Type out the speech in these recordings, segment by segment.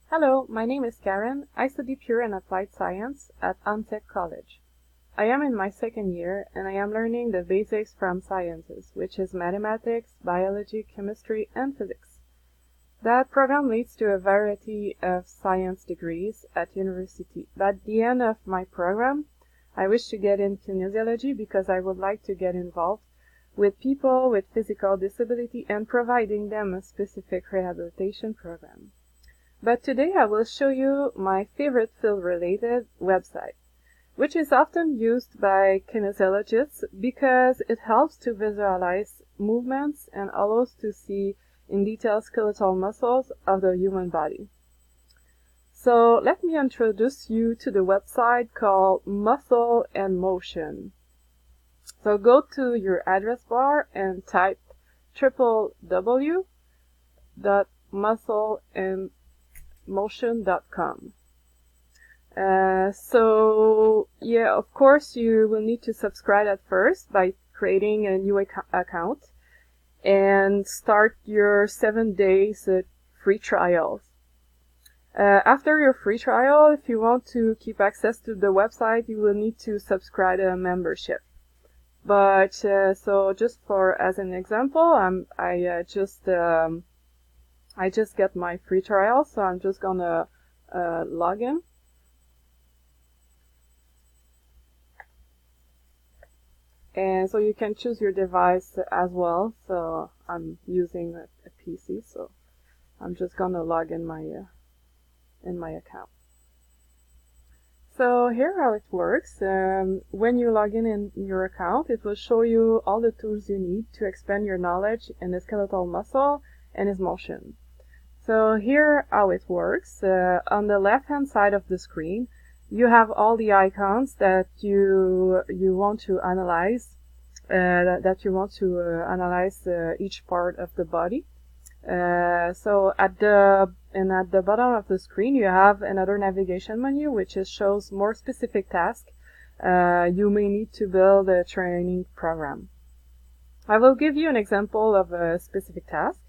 Hello, my name is Karen. I study Pure and Applied Science at Antec College. I am in my second year and I am learning the basics from sciences, which is mathematics, biology, chemistry, and physics. That program leads to a variety of science degrees at university. But at the end of my program, I wish to get in kinesiology because I would like to get involved with people with physical disability and providing them a specific rehabilitation program. But today I will show you my favorite field-related website, which is often used by kinesiologists because it helps to visualize movements and allows to see in detail skeletal muscles of the human body. So let me introduce you to the website called Muscle and Motion. So go to your address bar and type www.muscleandmotion.com. So yeah, of course you will need to subscribe at first by creating a new account and start your 7 days free trials. After your free trial, if you want to keep access to the website, you will need to subscribe a membership. But so just for as an example, I just get my free trial, so I'm just gonna log in. And so you can choose your device as well. So I'm using a PC, so I'm just gonna log in my account. So here how it works. When you log in your account, it will show you all the tools you need to expand your knowledge in the skeletal muscle and its motion. So here how it works. On the left-hand side of the screen, you have all the icons that you want to analyze, each part of the body. So at the bottom of the screen, you have another navigation menu, which shows more specific tasks you may need to build a training program. I will give you an example of a specific task.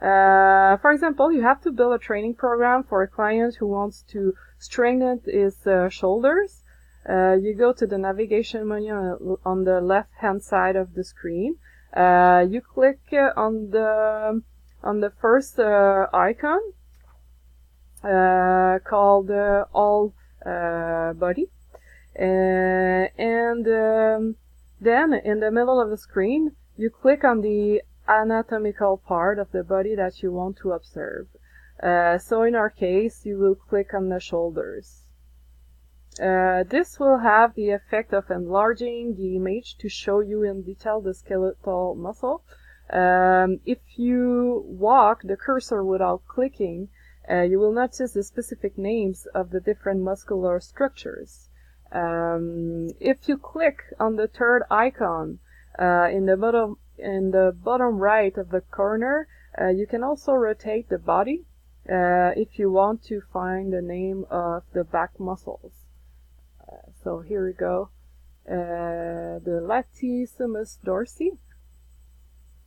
For example, you have to build a training program for a client who wants to strengthen his shoulders. You go to the navigation menu on the left-hand side of the screen. You click on the first icon called All Body, and then in the middle of the screen, you click on the anatomical part of the body that you want to observe. So in our case, you will click on the shoulders. This will have the effect of enlarging the image to show you in detail the skeletal muscle. If you walk the cursor without clicking, you will notice the specific names of the different muscular structures. If you click on the third icon in the bottom right of the corner, you can also rotate the body if you want to find the name of the back muscles. So here we go. The latissimus dorsi.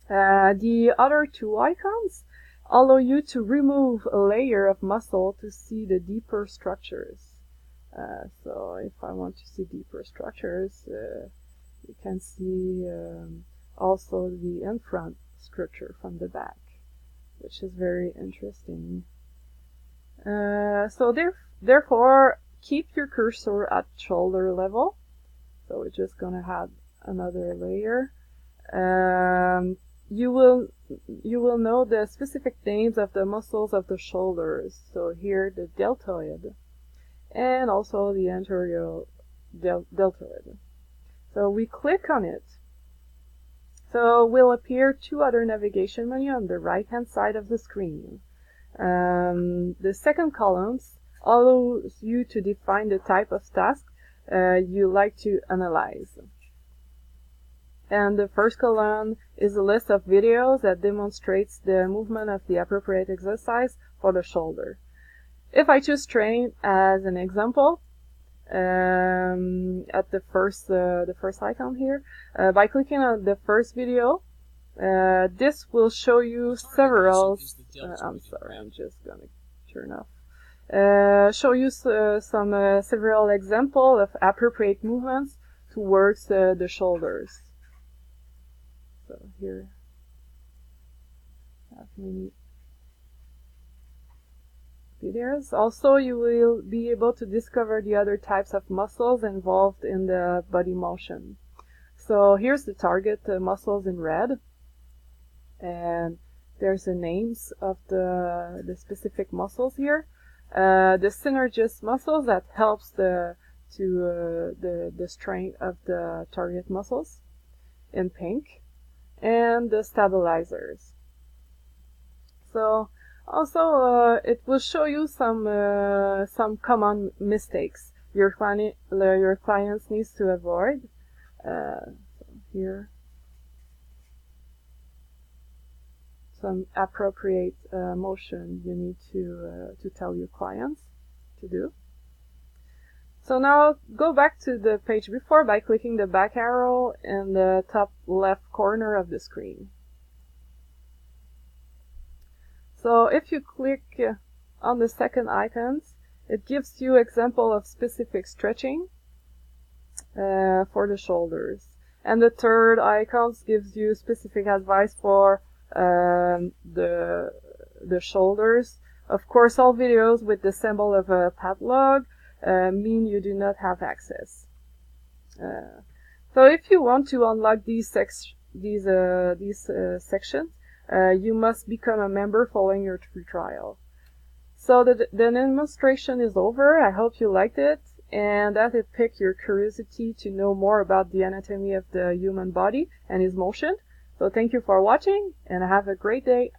The other two icons allow you to remove a layer of muscle to see the deeper structures. So if I want to see deeper structures, you can see also the in-front structure from the back, which is very interesting. So therefore, keep your cursor at shoulder level. So we're just gonna add another layer. You will know the specific names of the muscles of the shoulders. So here the deltoid and also the anterior deltoid. So we click on it. So will appear two other navigation menus on the right hand side of the screen. The second columns allows you to define the type of task you like to analyze. And the first column is a list of videos that demonstrates the movement of the appropriate exercise for the shoulder. If I choose train as an example, at the first icon here, by clicking on the first video, this will show you several. I'm sorry, I'm just gonna turn off. show you some several examples of appropriate movements towards the shoulders. So here I have many videos. Also, you will be able to discover the other types of muscles involved in the body motion. So here's the target muscles in red, and there's the names of the specific muscles here. The synergist muscles that helps the strength of the target muscles in pink, and the stabilizers. So also it will show you some common mistakes your clients needs to avoid. So here some appropriate motion you need to tell your clients to do. So now go back to the page before by clicking the back arrow in the top left corner of the screen. So if you click on the second icons, it gives you example of specific stretching for the shoulders. And the third icons gives you specific advice for the shoulders. Of course, all videos with the symbol of a padlock mean you do not have access. So if you want to unlock these sections, you must become a member following your free trial. So the demonstration is over. I hope you liked it and that it piqued your curiosity to know more about the anatomy of the human body and its motion. So thank you for watching and have a great day.